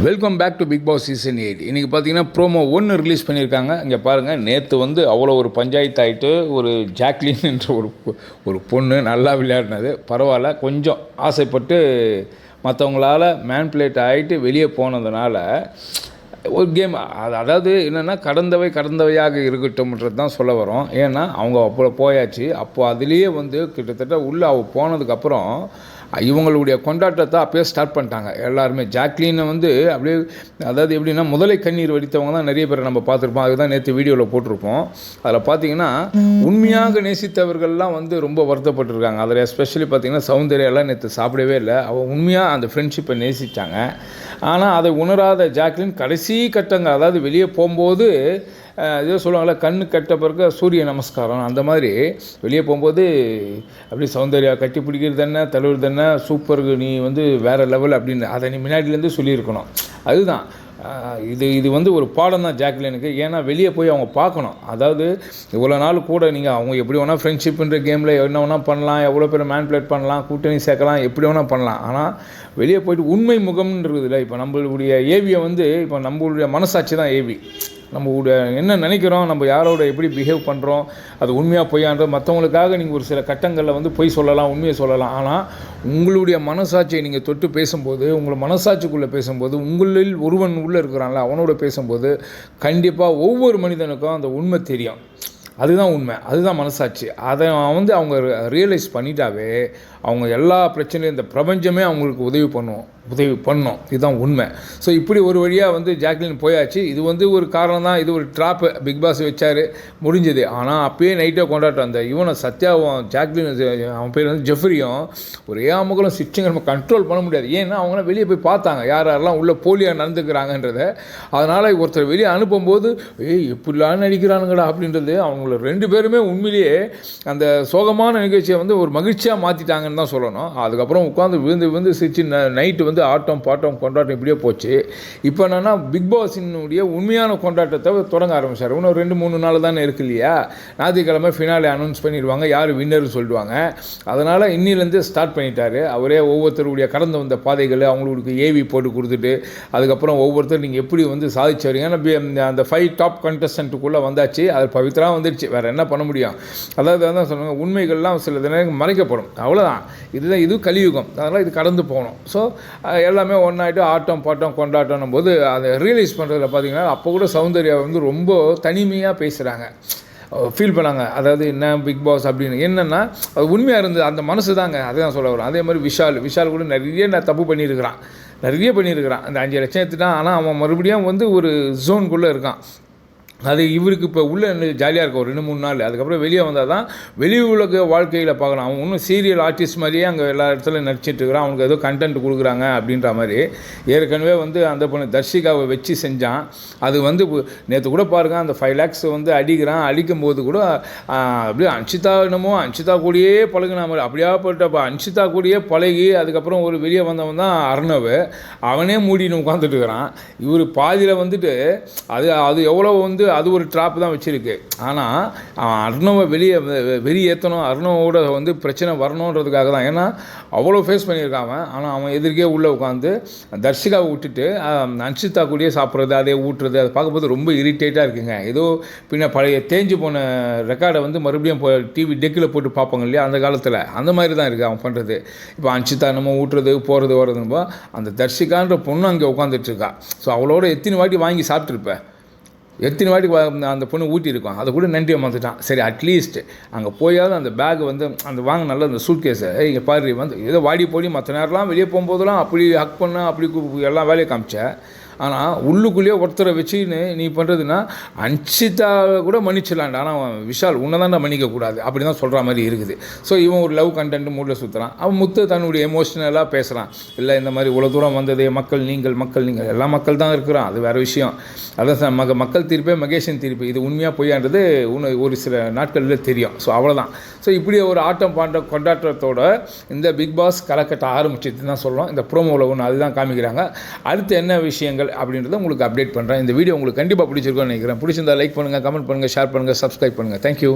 Welcome back to Bigg Boss season 8. இன்றைக்கி பார்த்தீங்கன்னா promo 1 release பண்ணியிருக்காங்க. இங்கே பாருங்கள், நேற்று வந்து அவ்வளோ ஒரு பஞ்சாயத்து ஆகிட்டு ஒரு ஜாக்லின் என்ற ஒரு பொண்ணு நல்லா விளையாடினது பரவாயில்ல. கொஞ்சம் ஆசைப்பட்டு மற்றவங்களால் மேன்பிளேட் ஆகிட்டு வெளியே போனதுனால ஒரு கேம் அதாவது என்னென்னா கடந்தவையாக இருக்கட்டும்ன்றது தான் சொல்ல வரோம். ஏன்னா அவங்க அப்போ போயாச்சு. அப்போது அதுலேயே வந்து கிட்டத்தட்ட உள்ளே அவள் போனதுக்கப்புறம் இவங்களுடைய கொண்டாட்டத்தை அப்போயே ஸ்டார்ட் பண்ணிட்டாங்க எல்லாருமே. ஜாக்லினை வந்து அப்படியே அதாவது எப்படின்னா முதலை கண்ணீர் வடித்தவங்க தான் நிறைய பேரை நம்ம பார்த்துருப்போம். அதுதான் நேற்று வீடியோவில் போட்டிருப்போம். அதில் பார்த்தீங்கன்னா உண்மையாக நேசித்தவர்கள்லாம் வந்து ரொம்ப வருத்தப்பட்டிருக்காங்க. அதில் எஸ்பெஷலி பார்த்தீங்கன்னா சௌந்தர்யாலாம் நேற்று சாப்பிடவே இல்லை. அவள் உண்மையாக அந்த ஃப்ரெண்ட்ஷிப்பை நேசித்தாங்க. ஆனால் அதை உணராத ஜாக்லின் கடைசி கட்டங்கள், அதாவது வெளியே போகும்போது ஏதோ சொல்லுவாங்கள்ல, கண்ணு கட்ட பிறகு சூரிய நமஸ்காரம், அந்த மாதிரி வெளியே போகும்போது அப்படி சௌந்தர்யா கட்டி பிடிக்கிறது என்ன, தழுவுறது என்ன, சூப்பருக்கு நீ வந்து வேறு லெவல் அப்படின்னு அதை நீ முன்னாடியிலேருந்து சொல்லியிருக்கணும். அதுதான் இது வந்து ஒரு பாடம் தான் ஜாக்லினுக்கு. ஏன்னா வெளியே போய் அவங்க பார்க்கணும். அதாவது இவ்வளோ நாள் கூட நீங்கள் அவங்க எப்படி வேணால் ஃப்ரெண்ட்ஷிப்புன்ற கேமில் என்ன வேணால் பண்ணலாம், எவ்வளோ பேர் மேன்பிளேட் பண்ணலாம், கூட்டணி சேர்க்கலாம், எப்படி வேணால் பண்ணலாம். ஆனால் வெளியே போய்ட்டு உண்மை முகம்ன்றதுல இப்போ நம்மளுடைய ஏவியை வந்து இப்போ நம்மளுடைய மனசாட்சி தான் ஏவி. நம்மளுடைய என்ன நினைக்கிறோம், நம்ம யாரோட எப்படி பிஹேவ் பண்ணுறோம், அது உண்மையாக பொய்யான்றது மற்றவங்களுக்காக நீங்கள் ஒரு சில கட்டங்களில் வந்து பொய் சொல்லலாம், உண்மையை சொல்லலாம். ஆனால் உங்களுடைய மனசாட்சியை நீங்கள் தொட்டு பேசும்போது, உங்களை மனசாட்சிக்குள்ளே பேசும்போது, உங்களில் ஒருவன் உள்ளே இருக்கிறான்ல அவனோட பேசும்போது கண்டிப்பாக ஒவ்வொரு மனிதனுக்கும் அந்த உண்மை தெரியும். அதுதான் உண்மை, அதுதான் மனசாட்சி. அதை வந்து அவங்க ரியலைஸ் பண்ணிட்டாவே அவங்க எல்லா பிரச்சனையும் இந்த பிரபஞ்சமே அவங்களுக்கு உதவி பண்ணோம். இதுதான் உண்மை. ஸோ இப்படி ஒரு வழியாக வந்து ஜாக்லின் போயாச்சு. இது வந்து ஒரு காரணம் தான், இது ஒரு ட்ராப்பு பிக் பாஸ் வச்சார், முடிஞ்சது. ஆனால் அப்பயே நைட்டே கொண்டாட்டம். அந்த இவனை சத்யாவும் ஜாக்லின் அவன் பேர் வந்து ஜெஃப்ரியும் ஒரே ஆமுகளும் சிரிச்சுங்க, நம்ம கண்ட்ரோல் பண்ண முடியாது. ஏன்னா அவங்களாம் வெளியே போய் பார்த்தாங்க யாரெல்லாம் உள்ளே போலியாக நடந்துக்கிறாங்கன்றதை. அதனால் ஒருத்தர் வெளியே அனுப்பும்போது எப்படிலாம் நடிக்கிறானுங்கடா அப்படின்றது அவங்கள ரெண்டு பேருமே உண்மையிலேயே அந்த சோகமான நிகழ்ச்சியை வந்து ஒரு மகிழ்ச்சியாக மாற்றிட்டாங்கன்னு தான் சொல்லணும். அதுக்கப்புறம் உட்காந்து விழுந்து சிரிச்சு நைட்டு வந்து ஆட்டம் பாட்டம் கொண்டாட்டம் இப்படியே போச்சு. இப்போ என்னென்னா பிக் பாஸினுடைய உண்மையான கொண்டாட்டத்தை தொடங்க ஆரம்பிச்சார். இன்னும் 2-3 நாள் தானே இருக்கு இல்லையா? ஞாயிற்றுக்கிழமை ஃபினாலே அனௌன்ஸ் பண்ணிடுவாங்க, யார் வின்னர்னு சொல்லிடுவாங்க. அதனால் இன்னிலேருந்து ஸ்டார்ட் பண்ணிட்டார் அவரே. ஒவ்வொருத்தருடைய கடந்து வந்த பாதைகள் அவங்களுக்கு ஏவி போட்டு கொடுத்துட்டு அதுக்கப்புறம் ஒவ்வொருத்தர் நீங்கள் எப்படி வந்து சாதிச்சு வரீங்க. அந்த 5 டாப் கண்டஸ்டன்ட்டுக்குள்ளே வந்தாச்சு. அது பவித்ரா வந்துடுச்சு, வேறு என்ன பண்ண முடியும்? அதாவது தான் சொல்லுவாங்க, உண்மைகள்லாம் சில தினம் மறைக்கப்படும், அவ்வளோதான். இது கலியுகம், அதனால் இது கடந்து போகணும். ஸோ எல்லாமே ஒன்றாயிட்டு ஆட்டம் பாட்டம் கொண்டாட்டம் போது அதை ரியலைஸ் பண்ணுறதுல பார்த்தீங்கன்னா அப்போ கூட சௌந்தர்யா வந்து ரொம்ப தனிமையாக பேசுகிறாங்க, ஃபீல் பண்ணாங்க. அதாவது என்ன பிக் பாஸ் அப்படின்னு என்னென்னா அது உண்மையாக இருந்தது, அந்த மனசு தாங்க. அதுதான் சொல்ல வரும். அதே மாதிரி விஷால் கூட நிறைய தப்பு பண்ணியிருக்கிறான். அந்த 5 லட்சம் எடுத்துட்டான். ஆனால் அவன் மறுபடியும் வந்து ஒரு ஜோனுக்குள்ளே இருக்கான். அது இவருக்கு இப்போ உள்ளே ஜாலியாக இருக்கும் ஒரு 2-3 நாள். அதுக்கப்புறம் வெளியே வந்தால் தான் வெளி உலக வாழ்க்கையில் பார்க்கலாம். அவன் இன்னும் சீரியல் ஆர்டிஸ்ட் மாதிரியே அங்கே எல்லா இடத்துலையும் நடிச்சிட்டு இருக்கிறான். அவனுக்கு ஏதோ கண்டென்ட் கொடுக்குறாங்க அப்படின்ற மாதிரி. ஏற்கனவே வந்து அந்த பொண்ணு தர்ஷிகாவை வச்சு செஞ்சான். அது வந்து நேற்று கூட பாருங்கள், அந்த 5 lakhs வந்து அடிக்கும்போது கூட அப்படியே அன்ஷிதா கூடயே பழகின மாதிரி அப்படியாப்பட்ட அன்ஷிதா கூடயே பழகி அதுக்கப்புறம் ஒரு வெளியே வந்தவன் தான் அர்ணவ். அவனே மூடின்னு உட்காந்துட்டு இருக்கிறான். இவர் பாதியில் வந்துட்டு அது எவ்வளோ வந்து அது ஒரு ட்ராப் தான் வச்சுருக்கு. ஆனால் அர்ணவை வெளியே ஏற்றணும், அர்ணவோட வந்து பிரச்சனை வரணுன்றதுக்காக தான். ஏன்னா அவ்வளோ ஃபேஸ் பண்ணியிருக்கான் அவன். ஆனால் அவன் எதிர்க்கே உள்ளே உட்காந்து தர்ஷிகாவை விட்டுட்டு அன்ஷிதா கூடயே சாப்பிட்றது, அதே ஊட்டுறது, அதை பார்க்கும்போது ரொம்ப இரிட்டேட்டாக இருக்குங்க. ஏதோ பின்ன பழைய தேஞ்சு போன ரெக்கார்டை வந்து மறுபடியும் டிவி டெக்கில் போட்டு பார்ப்பாங்க இல்லையா, அந்த காலத்தில் அந்த மாதிரி தான் இருக்குது அவன் பண்ணுறது. இப்போ அன்ஷிதா நம்ம ஊட்டுறது போகிறது வரதுன்னு அந்த தர்ஷிகான்ற பொண்ணு அங்கே உட்காந்துட்ருக்கா. ஸோ அவளோட எத்தனை வாட்டி வாங்கி சாப்பிட்ருப்பேன், எத்தனை வாட்டி அந்த பொண்ணு ஊட்டியிருக்கோம். அதை கூட நன்றியை மறந்துட்டான். சரி, அட்லீஸ்ட் அங்கே போயாவது அந்த பேக் வந்து அந்த வாங்க நல்ல அந்த சூட் கேஸை இங்கே பாரு வந்து ஏதோ வாடி போடி மற்ற நேரம்லாம் வெளியே போகும்போதெல்லாம் அப்படி ஹக் பண்ண அப்படி எல்லாம் வேலையை காமிச்சேன். ஆனால் உள்ளுக்குள்ளேயே ஒருத்தரை வச்சுன்னு நீ பண்ணுறதுன்னா அன்ஷிதா கூட மன்னிச்சிடலான்டா. ஆனால் விஷால் உன்னை தான் மன்னிக்கக்கூடாது அப்படி தான் சொல்கிற மாதிரி இருக்குது. ஸோ இவன் ஒரு லவ் கண்டென்ட் மூடில் சுற்றுறான். அவன் முத்து தன்னுடைய எமோஷ்னலாக பேசுகிறான். இல்லை இந்த மாதிரி இவ்வளோ தூரம் வந்ததே மக்கள் நீங்கள் எல்லா மக்கள் தான் இருக்கிறான், அது வேறு விஷயம். அதான் மக்கள் தீர்ப்பே மகேஷன் தீர்ப்பு. இது உண்மையாக பொய்யான்றது ஒரு சில நாட்களில் தெரியும். ஸோ அவ்வளோதான். ஸோ இப்படி ஒரு ஆட்டம் கொண்டாட்டத்தோட இந்த பிக் பாஸ் கலக்கட்ட ஆரம்பிச்சது தான் சொல்கிறோம். இந்த ப்ரோமோவில் ஒன்று அதுதான் காமிக்கிறாங்க. அடுத்து என்ன விஷயங்கள் அப்படின்றத உங்களுக்கு அப்டேட் பண்ணுறேன். இந்த வீடியோ உங்களுக்கு கண்டிப்பாக பிடிச்சிருக்கும்னு நினைக்கிறேன். பிடிச்சிருந்தா லைக் பண்ணுங்கள், கமெண்ட் பண்ணுங்கள், ஷேர் பண்ணுங்கள், சப்ஸ்கிரைப் பண்ணுங்கள். தேங்க்யூ.